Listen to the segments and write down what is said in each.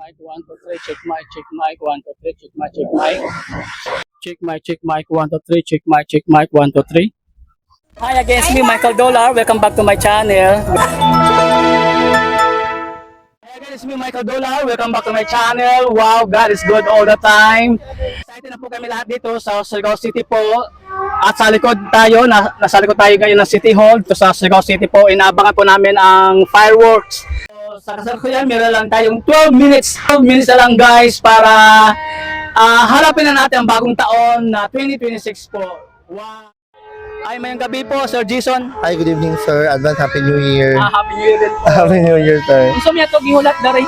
mic, 1, 2, 3, check mic, 1, 2, 3, check mic, check mic, 1, 2, 3, check mic, 1, 2, 3. Hi again, it's me, Michael Dollar. Welcome back to my channel. Hi again, it's me, Michael Dollar. Welcome back to my channel. Wow, God is good all the time. Excited na po kami lahat dito sa Surigao City po. At sa likod tayo, nasa likod tayo ngayon ng City Hall. Dito sa Surigao City po, inaabangan po namin ang fireworks. So, sa kasalukuyan, meron lang tayong 12 minutes na lang guys para harapin na natin ang bagong taon na 2026 po. Wow! Ay, mayang gabi po, Sir Jason. Hi, good evening, sir. Advance Happy New Year. Happy New Year din po. Happy New Year, sir. Gusto mo ito gihulat na rin?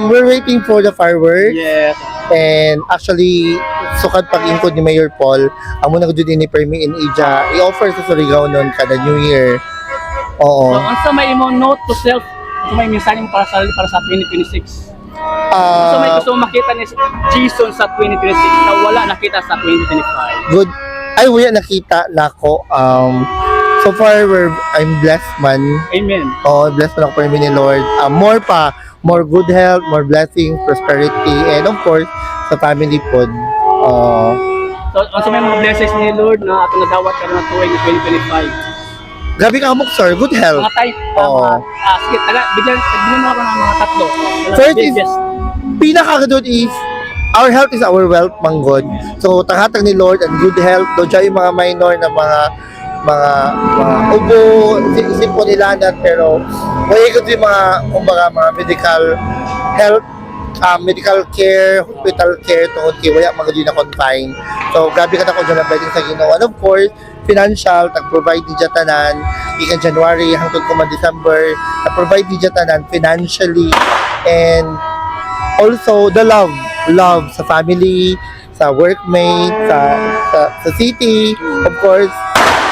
We're waiting for the fireworks. Yes. And actually, sukad pag-ingkod ni Mayor Paul, ang muna ko dyan ni-permi in Ija, i-offer sa Surigao noon kada New Year. Oo. So, ang sa may mo note to self, so may mensahe mo para sa 2026. So may gusto mo makita ni Jason sa 2026 na wala nakita sa 2025. Good. Ay, wala nakita na ako. So far, I'm blessed man. Amen. Blessed man ako permi ni Lord. More good health, more blessings, prosperity, and of course, sa family pod. So, ang sa may mga blessings ni Lord na ato nadawat ka na tuwing 2025. Grabe ka mo, sir. Good health. Mga tayo, sige, bigyan mo ako ng mga tatlo. First is, pinaka-good is, our health is our wealth, manggod. So, tanghatag ni Lord and good health. Doon siya yung mga minor na mga ubo, isip po nila na, pero may ikot yung mga medical health, medical care, hospital care, tungkol kay wala mga na confine. So, grabe ka na kung dyan ang blessing sa Ginoo. And of course, financial, tag-provide ni Jatanan, ikan January hanggang kuma December, tag-provide ni Jatanan financially, and also the love sa family, sa workmate, sa city, of course,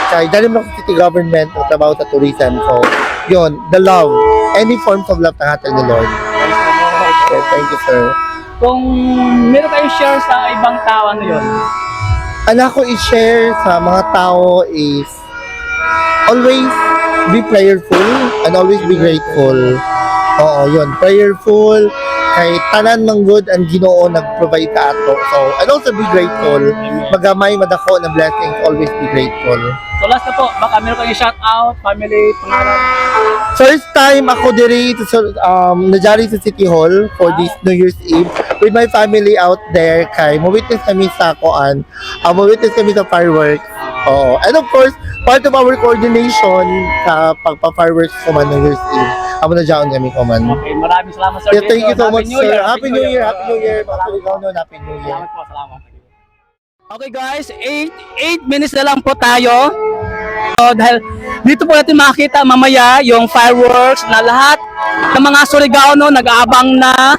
kaya dahil mo sa city government o trabaho sa tourism. So, yun, the love, any forms of love na hatag ni Lord. Okay, thank you, sir. Kung meron kayong share sa ibang tao, ano yun? Ano ko i-share sa mga tao is always be prayerful and always be grateful. Oo, yun, prayerful, kay tanan ng good and Ginoo nag-provide ka ato. So, and also be grateful. Magamay, madako na blessings, always be grateful. So last na po, baka meron kayong shout out, family, pangalan. First time ako diri najari sa City Hall for this New Year's Eve with my family out there kay mo-witness kami sa koan. Mo-witness kami sa fireworks. Oo. And of course, part of our coordination sa pagpa-fireworks ko man New Year's Eve. Amo na dyan kami ko man. Okay, maraming salamat sir. Yeah, thank you so much, sir. Happy New Year. Happy New Year. Happy New Year. Salamat po, salamat. Okay guys, 8 minutes na lang po tayo. So, dahil dito po natin makikita mamaya yung fireworks na lahat ng mga Surigaono nag-aabang na.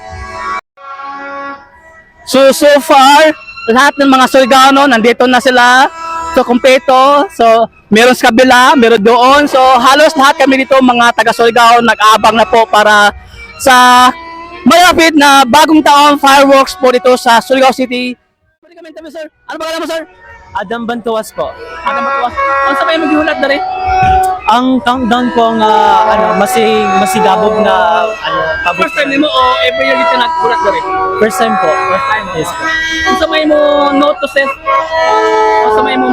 So far, lahat ng mga Surigaono nandito na sila. So kumpleto. So meron sa kabila, meron doon. So halos lahat kami dito mga taga Surigao nag-aabang na po para sa malapit na bagong taon fireworks po dito sa Surigao City. Pwede kami tabi, sir. Ano ba mo, sir? Adam Bantuas po. Adam Bantuas. Ano sa kayo maghihulat na rin? Ang countdown ko nga masigabog na First time mo o every year dito naghulat na rin? First time po. First time. Yes po. Ano sa may mo note to self? Ano sa may mo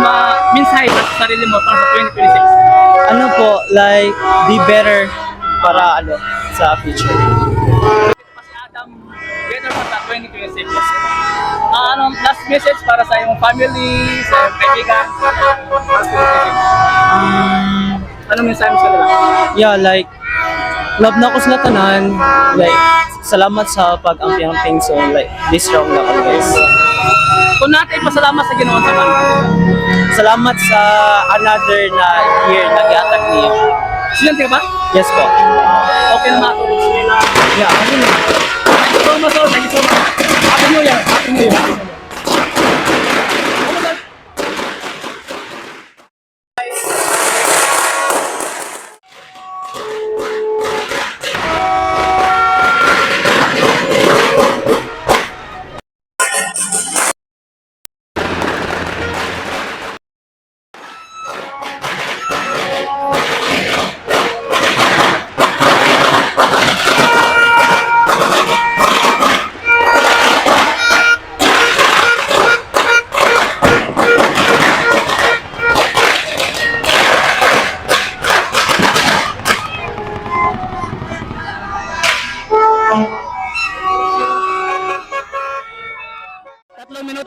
mensahe sa sarili mo para sa 2026? Ano po, like be better para sa future. Si Adam, better pa sa 2026. Anong last message para sa iyong family, sa iyong kaibigan, para sa 2026? Anong mensahe mo sa nila? Yeah, like love na ko sila tanan. Like salamat sa pag-amping-amping, so like be strong na always. Kung natin pasalamat sa Ginoo naman. Salamat sa another na year na gihatag niya. Silente ka ba? Yes po. Okay naman. Yeah, Thank you so much, sir. Thank you so much. Happy New Year. Happy New Year.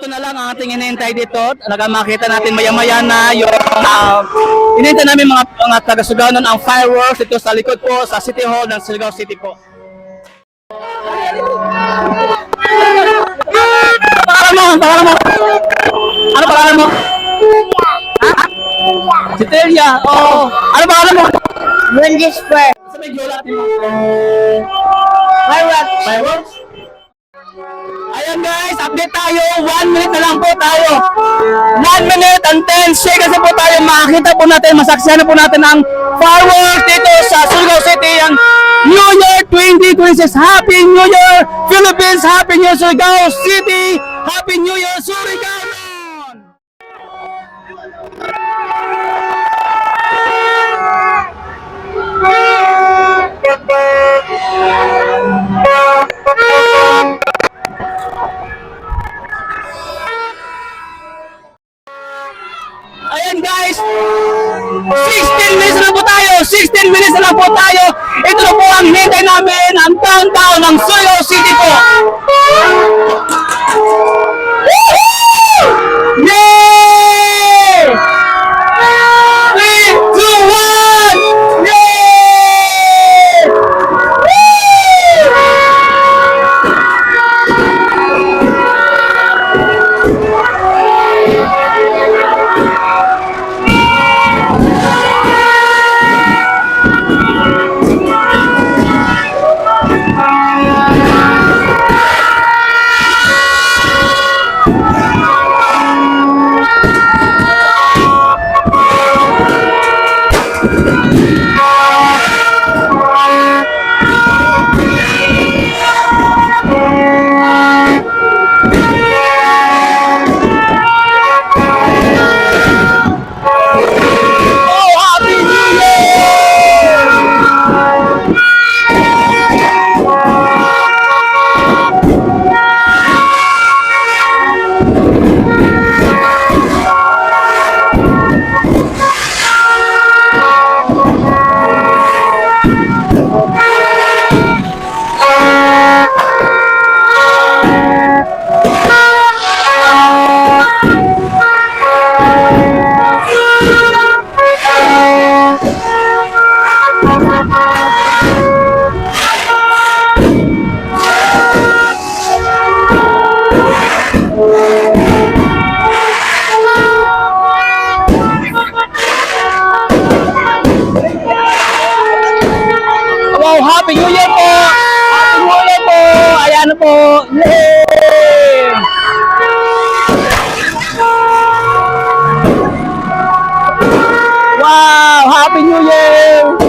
na lang ang ating inintay dito. Talaga makita natin maya-maya na yung inintay namin mga taga-Suganon ang fireworks dito sa likod po sa City Hall ng Surigao City po. Pangalan mo? Ano pangalan mo? Si Telia. Oh. Ano pangalan mo? Wendy Square. Sa may gyola natin mo. Fireworks. Fireworks? Ayan guys, update tayo. 1 minute na lang po tayo. 1 minute and 10 seconds na po tayo. Makakita po natin, masaksihan na po natin ang fireworks dito sa Surigao City. Ang New Year 2026. Happy New Year Philippines! Happy New Year Surigao City! Happy New Year Surigao! Ayan guys, 16 minutes na lang po tayo. 16 minutes na lang po tayo. Ito na po ang hintay namin, ang downtown ng Surigao City po. Woohoo! Yay! 3, 2, 1! Yay! Wow, Happy New Year po! Happy New Year po! Ayan na po! Yay! Wow! Happy New Year!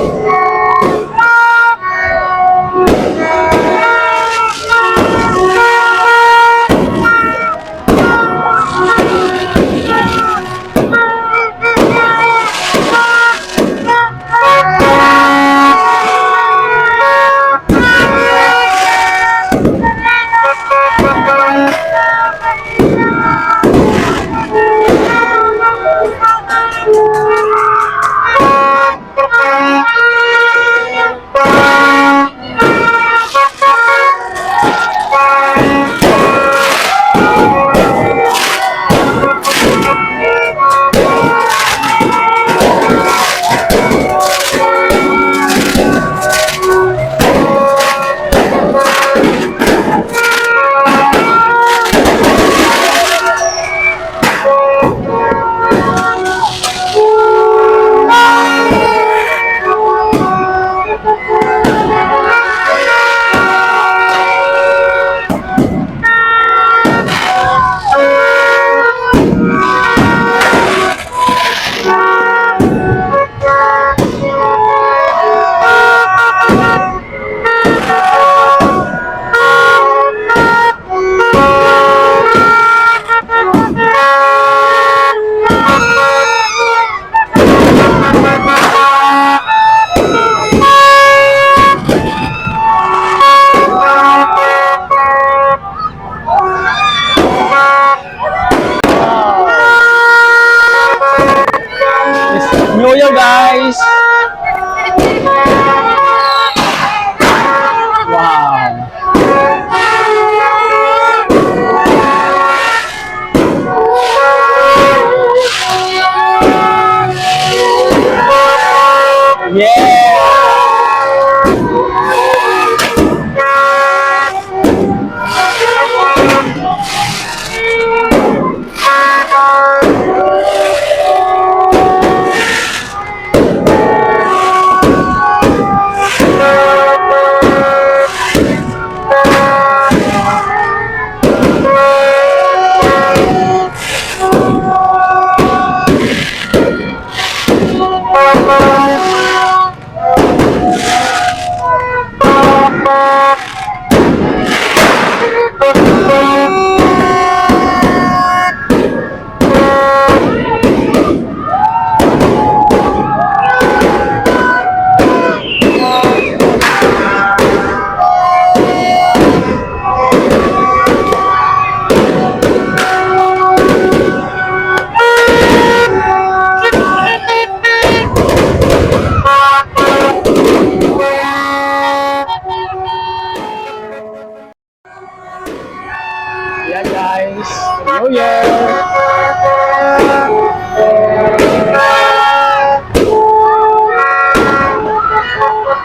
Ayan guys, New Year!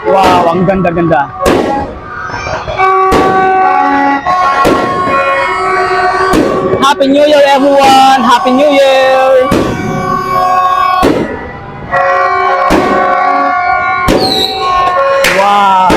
Wow, ang ganda-ganda. Happy New Year everyone! Happy New Year! Wow!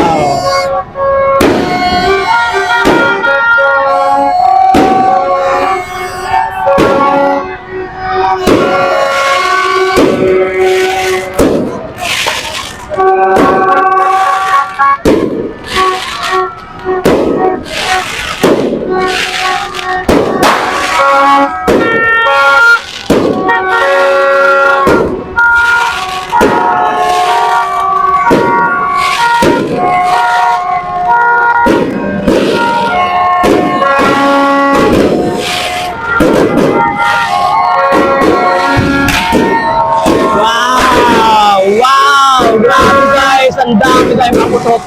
Wow! Wow! Grabe guys! Ang dami tayong maputok.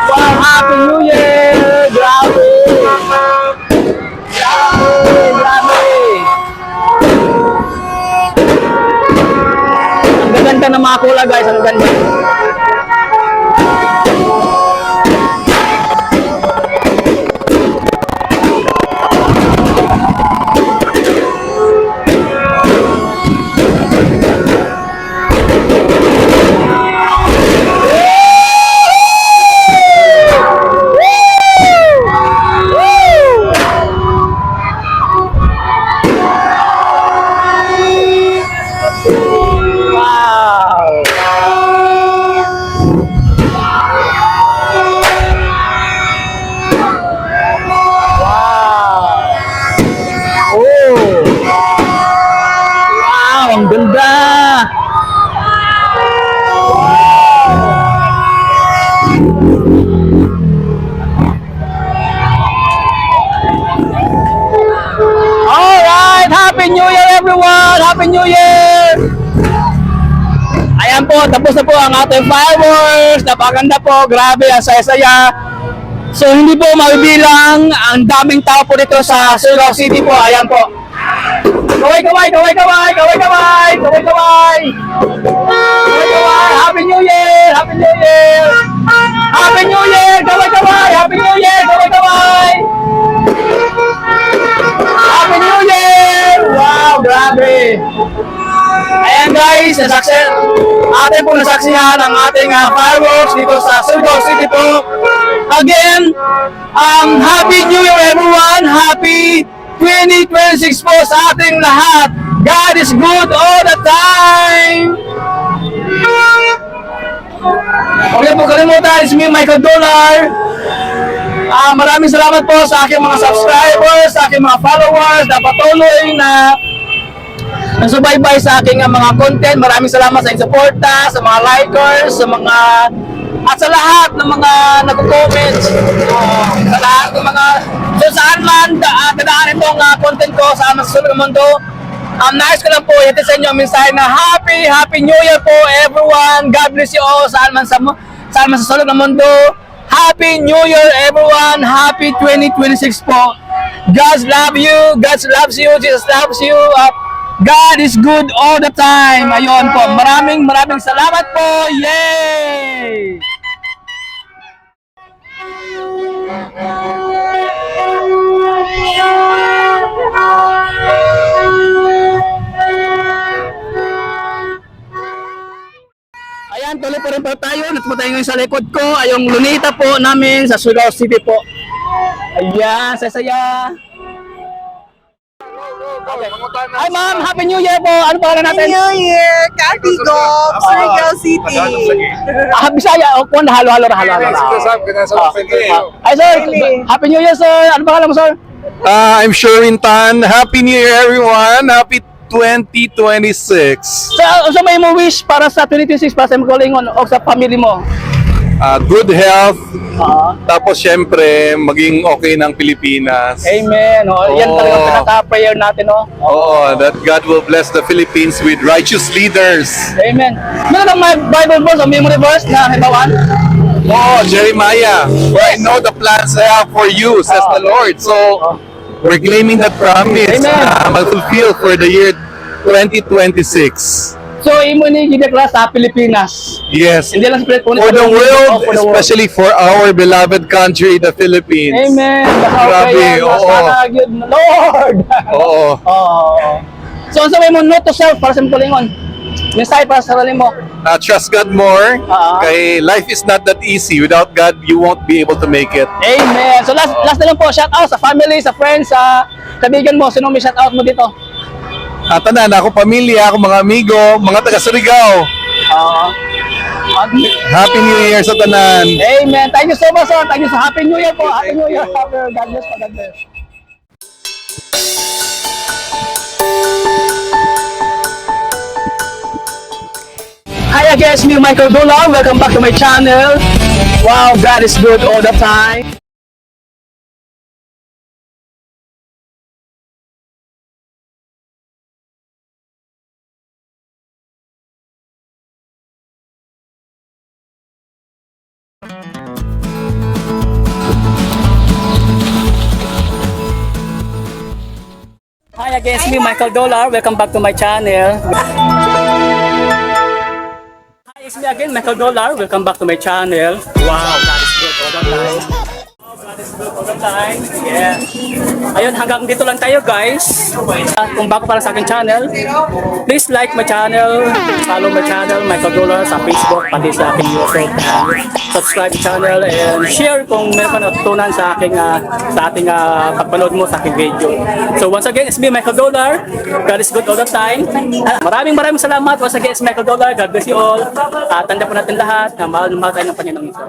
Wow! Happy New Year! Grabe! Grabe! Grabe! Ang gaganda ng mga kulay guys! Ang ganda! Wow! Wow! Oh! Wow! Ang ganda! Alright! Happy New Year everyone! Happy New Year! Ayan po, tapos na po ang ating fireworks. Napakaganda po, grabe, ang saya-saya. So hindi po mabibilang, ang daming tao po dito sa Surigao City po. Ayan po. Kaway, kaway, kaway, kaway, kaway, kaway, kaway, kaway. Kaway, kaway, Happy New Year, Happy New Year. Happy New Year, kaway, kaway, Happy New Year, kaway, kaway. Happy New Year! Wow, grabe. Ayan guys, atin po nasaksihan ang ating fireworks dito sa Surigao City po. Again, Happy New Year everyone! Happy 2026 po sa ating lahat. God is good all the time! Huwag niyo po kalimutan, it's me, Michael Dollar. Maraming salamat po sa aking mga subscribers, sa aking mga followers na patuloy na nasubaybay sa aking mga content. Maraming salamat sa inyong suporta, sa mga likers, sa mga at sa lahat ng mga nagko-comments, sa lahat ng mga so saan man dadaan itong content ko sa Sunog ng Mundo. Nais ko lang po ihatid sa inyo ang mensahe na Happy New Year po everyone. God bless you all saan man sa Sunog ng Mundo. Happy New Year everyone. Happy 2026 po. God love you. God loves you. Jesus loves you. God is good all the time. Ayun po. Maraming salamat po. Yay! Ayan, tuloy po rin po tayo. Natupo tayo ngayon sa likod ko. Ay yung lunita po namin sa Surigao City po. Ayan, saya-saya. Okay. Hi ma'am, Happy New Year po. Ano pangalan natin? New Year! Kathy Gop, Surigao City. Bisaya, o kung halo-halo. Ay sir, Happy New Year sir. Ano pangalan mo sir? I'm Sherwin Tan. Happy New Year, everyone. Happy 2026. So may mo wish para sa 2026 para sa mga o sa family mo? Good health. Oo. Tapos, syempre, maging okay ng Pilipinas. Amen. Oh, yan Oo. talaga pinaka-prayer natin, no? Oo, that God will bless the Philippines with righteous leaders. Amen. Meron kang may Bible verse o memory verse na hibawan? Oh, Jeremiah, for I know the plans I have for you, says the Lord. So, we're claiming that promise Amen. mag-fulfill for the year 2026. So, imo ni gideklara sa Pilipinas. Yes. Hindi lang sa Pilipinas. For the world, for the world. especially for our beloved country, the Philippines. Amen. Baka Grabe, okay yan. oo. Sana yun, Lord. Oo. Oo. So, ang sabi mo, note to self para sa mga kalingon. Mensahe para sa sarili mo. Trust God more. Oo. Kay life is not that easy. Without God, you won't be able to make it. Amen. So, last na lang po, shout out sa family, sa friends, sa kaibigan mo. Sino may shout out mo dito? Tanan, ako pamilya, ako mga amigo, mga taga Surigao. Oo. Happy New Year sa tanan. Amen. Thank you so much, sir. Thank you sa Happy New Year po. Happy New Year. God bless po. God bless. Hi again, it's me, Michael Dula. Welcome back to my channel. Wow, God is good all the time. Hi again, it's me, Michael Dollar. Welcome back to my channel. Hi, it's me again, Michael Dollar. Welcome back to my channel. Wow, God is good all the time. Wow, God is good all the time. Yeah. Ayun, hanggang dito lang tayo, guys. Kung bago para sa aking channel, please like my channel, follow my channel, Michael Dollar, sa Facebook, pati sa aking YouTube. Subscribe to channel and share kung meron ka natutunan sa ating pagpanood mo sa aking video. So once again, it's me, Michael Dollar. God is good all the time. Maraming salamat. Once again, it's Michael Dollar. God bless you all. Tanda po natin lahat na mahal tayo ng Panginoong Iso.